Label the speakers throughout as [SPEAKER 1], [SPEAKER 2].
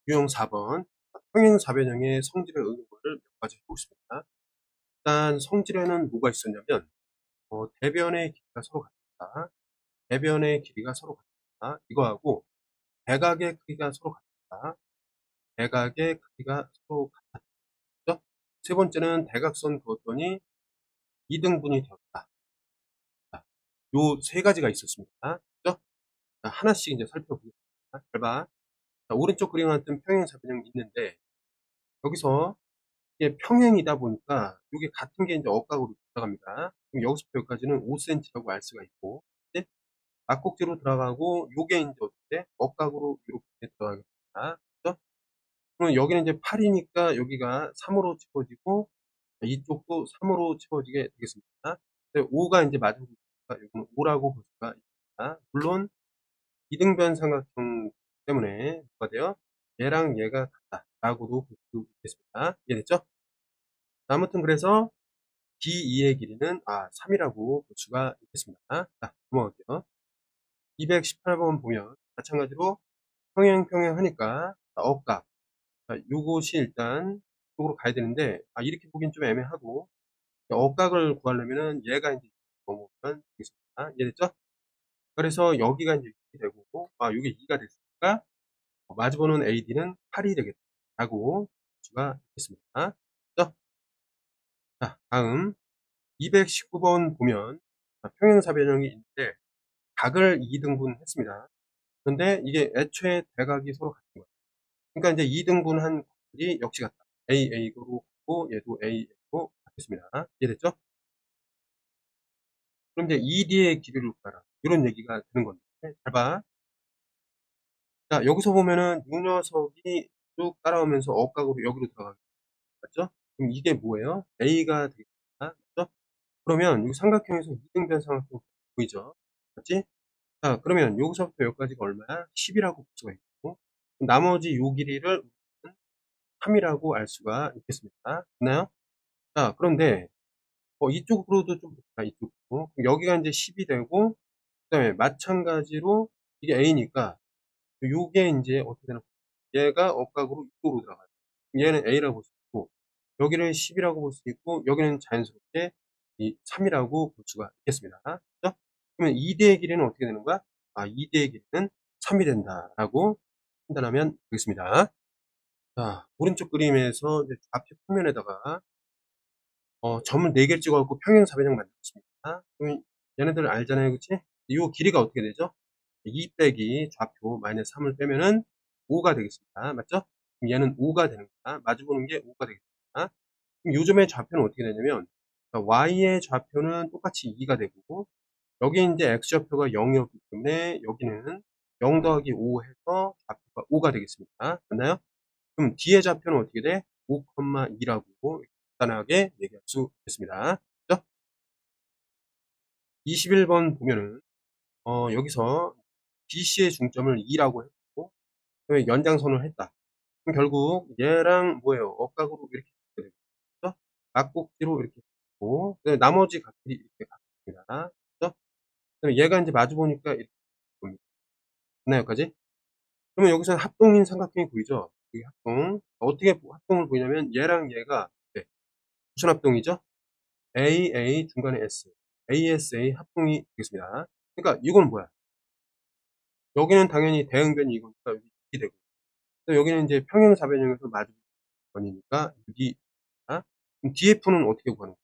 [SPEAKER 1] 유형 4번 평행사변형의 성질의 응용을 몇 가지 해보겠습니다. 일단 성질에는 뭐가 있었냐면 대변의 길이가 서로 같다. 대변의 길이가 서로 같다. 이거하고 대각의 크기가 서로 같다. 대각의 크기가 서로 같았죠. 세 번째는 대각선 그었더니 2등분이 되었다. 요 세 가지가 있었습니다. 그죠? 하나씩 이제 살펴보겠습니다. 잘 봐. 오른쪽 그림 같은 평행사변형이 있는데 여기서 이게 평행이다 보니까 이게 같은 게 이제 억각으로 들어갑니다. 그럼 여기서부터 여기까지는 5cm라고 알 수가 있고, 이제 막꼭지로 들어가고 요게 이제 어떻게 억각으로 이렇게 들어가겠습니다. 그죠? 그럼 여기는 이제 8이니까 여기가 3으로 치워지고 이쪽도 3으로 치워지게 되겠습니다. 5가 이제 맞은 거니까 여기는 5라고 볼 수가 있습니다. 물론 이등변 삼각형 때문에 뭐가 돼요? 얘랑 얘가 같다라고도 볼 수 있겠습니다. 이해됐죠? 아무튼 그래서 D2의 길이는 3이라고 볼 수가 있겠습니다. 자, 넘어갈게요. 218번 보면 마찬가지로 평행 하니까 억각. 자, 요것이 일단 쪽으로 가야 되는데 이렇게 보긴 좀 애매하고 억각을 구하려면은 얘가 이제 넘어오면 되겠습니다. 이해됐죠? 그래서 여기가 이제 6이 되고 요게 2가 됐으니까 마주보는 AD는 8이 되겠다라고 볼 수가 있겠습니다. 그죠? 자, 다음 219번 보면 평행사변형이 있는데 각을 2등분 했습니다. 그런데 이게 애초에 대각이 서로 같은 거예요. 그러니까 이제 2등분한 각이 역시 같다. AA로 같고 얘도 AA로 같겠습니다. 이해됐죠? 그럼 이제 ED의 길이를 구하라. 이런 얘기가 되는 건데 잘 봐. 자, 여기서 보면은 이 녀석이 쭉 따라오면서 억각으로 여기로 들어가겠죠? 맞죠? 그럼 이게 뭐예요? A가 되겠다. 맞죠? 그러면 이 삼각형에서 2등변 삼각형 보이죠? 맞지? 자, 그러면 여기서부터 여기까지가 얼마야? 10이라고 볼 수가 있고, 나머지 요 길이를 3이라고 알 수가 있겠습니다. 됐나요? 자, 그런데, 이쪽으로도 좀 볼까, 이쪽으로. 여기가 이제 10이 되고, 그 다음에 마찬가지로, 이게 A니까, 요게 이제 어떻게 되나, 얘가 억각으로 이쪽으로 들어가요. 얘는 A라고 볼 수 있고, 여기는 10이라고 볼 수 있고, 여기는 자연스럽게 이 3이라고 볼 수가 있겠습니다. 그죠? 그러면 2대의 길이는 어떻게 되는 거야? 2대의 길이는 3이 된다라고 판단하면 되겠습니다. 자, 오른쪽 그림에서 이제 좌표 평면에다가 점을 4개를 찍어갖고 평행사변형 만들었습니다. 그럼 얘네들 알잖아요, 그치? 이 길이가 어떻게 되죠? 2 빼기 좌표 마이너스 3을 빼면은 5가 되겠습니다. 맞죠? 그럼 얘는 5가 되는 거야. 마주보는 게 5가 되겠습니다. 그럼 요즘의 좌표는 어떻게 되냐면 y의 좌표는 똑같이 2가 되고 여기 이제 x좌표가 0이었기 때문에 여기는 0 더하기 5 해서 좌표가 5가 되겠습니다. 맞나요? 그럼 뒤의 좌표는 어떻게 돼? 5,2라고 간단하게 얘기할 수 있겠습니다. 그죠? 21번 보면은 여기서 BC의 중점을 2라고 했고 그다음에 연장선을 했다. 그럼 결국 얘랑 뭐예요? 억각으로 이렇게 되죠. 그죠? 막꼭지로 이렇게 되고 나머지 각들이 이렇게 같습니다. 그죠? 그다음에 얘가 이제 마주 보니까 이렇게 보입니다. 됐나요, 여기까지? 그러면 여기서는 합동인 삼각형이 보이죠? 여기 합동. 어떻게 합동을 보이냐면 얘랑 얘가 무슨 합동이죠? AA 중간에 S. ASA 합동이 되겠습니다. 그러니까 이건 뭐야? 여기는 당연히 대응변이 이거니까 여기 6이 되고 또 여기는 이제 평행사변형에서 마주보니까 6이 그럼 DF는 어떻게 구하는 거야?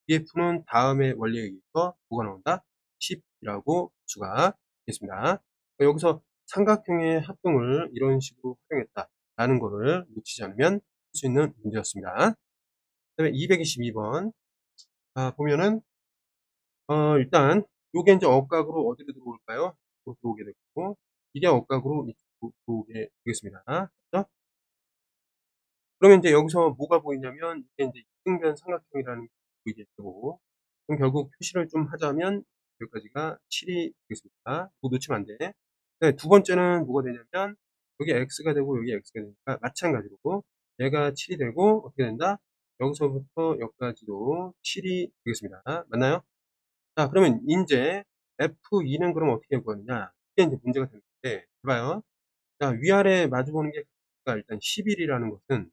[SPEAKER 1] DF는 다음의 원리에 의해서 뭐가 나온다? 10이라고 볼 수가 있겠습니다. 여기서 삼각형의 합동을 이런 식으로 활용했다라는 거를 놓치지 않으면 할 수 있는 문제였습니다. 그 다음에 222번 보면은 일단 요게 이제 억각으로 어디로 들어올까요? 들어오게 되고 이게 억각으로 이쪽으로 들어오게 되겠습니다. 그죠? 그러면 이제 여기서 뭐가 보이냐면 이게 이제 이등변 삼각형이라는 게 보이게 되고 그럼 결국 표시를 좀 하자면 여기까지가 7이 되겠습니다. 이거 놓치면 안 돼. 네, 두 번째는 뭐가 되냐면 여기 x가 되고 여기 x가 되니까 마찬가지로 얘가 7이 되고 어떻게 된다? 여기서부터 여기까지도 7이 되겠습니다. 맞나요? 자, 그러면 인제 F2는 그럼 어떻게 구하느냐? 이게 이제 문제가 되는데, 봐봐요. 자, 위아래 마주보는 게 그러니까 일단 11이라는 것은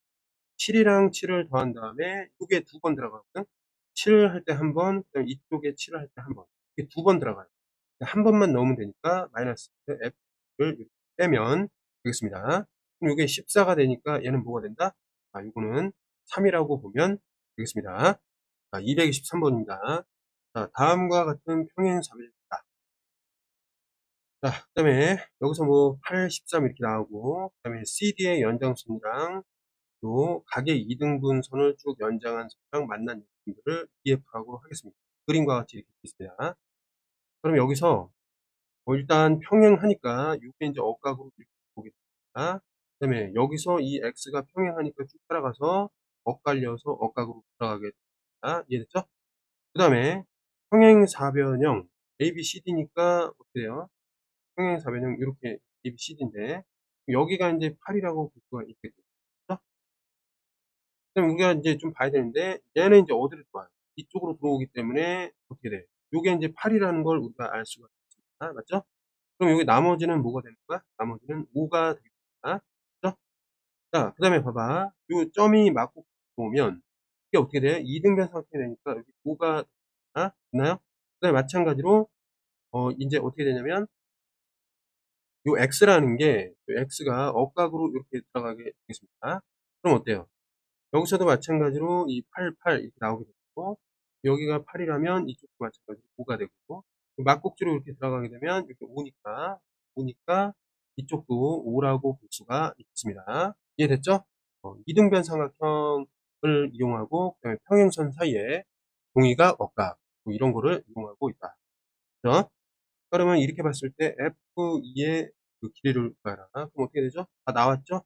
[SPEAKER 1] 7이랑 7을 더한 다음에 이게 두 번 들어가거든. 7 할 때 한 번, 그다음에 이쪽에 7을 할 때 한 번. 이게 두 번 들어가요. 한 번만 넣으면 되니까 마이너스 F를 이렇게 빼면 되겠습니다. 그럼 이게 14가 되니까 얘는 뭐가 된다? 이거는 3이라고 보면 되겠습니다. 223번입니다. 자, 다음과 같은 평행사변입니다. 자, 그 다음에 여기서 뭐 8, 13 이렇게 나오고, 그 다음에 CD의 연장선이랑 요 각의 이등분선을 쭉 연장한 선이랑 만난 점들을 EF라고 하겠습니다. 그림과 같이 이렇게 있습니다. 그럼 여기서 일단 평행하니까 이게 이제 억각으로 이렇게 보게 됩니다. 그 다음에 여기서 이 X가 평행하니까 쭉 따라가서 엇갈려서 억각으로 돌아가게 됩니다. 이해됐죠? 그 다음에 평행사변형 ABCD니까 어떻게 돼요? 평행사변형 이렇게 ABCD인데 여기가 이제 8이라고 볼 수가 있겠죠. 그럼 우리가 이제 좀 봐야 되는데 얘는 이제 어디로 들어와요? 이쪽으로 들어오기 때문에 어떻게 돼? 요게 이제 8이라는 걸 우리가 알 수가 있습니다. 맞죠? 그럼 여기 나머지는 뭐가 되는 거야? 나머지는 5가 되겠다. 그죠? 자, 그 다음에 봐봐. 요 점이 맞고 들어오면 이게 어떻게 돼? 이등변 상태 되니까 여기 5가 있나요? 그 다음에 마찬가지로 이제 어떻게 되냐면 요 x라는 게 x가 억각으로 이렇게 들어가게 되겠습니다. 그럼 어때요? 여기서도 마찬가지로 이 8, 8 이렇게 나오게 되고 여기가 8이라면 이쪽도 마찬가지로 5가 되고 막꼭지로 이렇게 들어가게 되면 이렇게 5니까 이쪽도 5라고 볼 수가 있습니다. 이해됐죠? 이등변 삼각형을 이용하고 그다음에 평행선 사이에 동의각, 억각 뭐 이런 거를 이용하고 있다. 그죠? 그러면 이렇게 봤을 때 F2의 그 길이를 구하라. 그럼 어떻게 되죠? 다 나왔죠?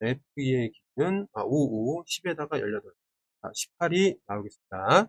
[SPEAKER 1] F2의 길이는 5, 5, 10에다가 18. 18이 나오겠습니다.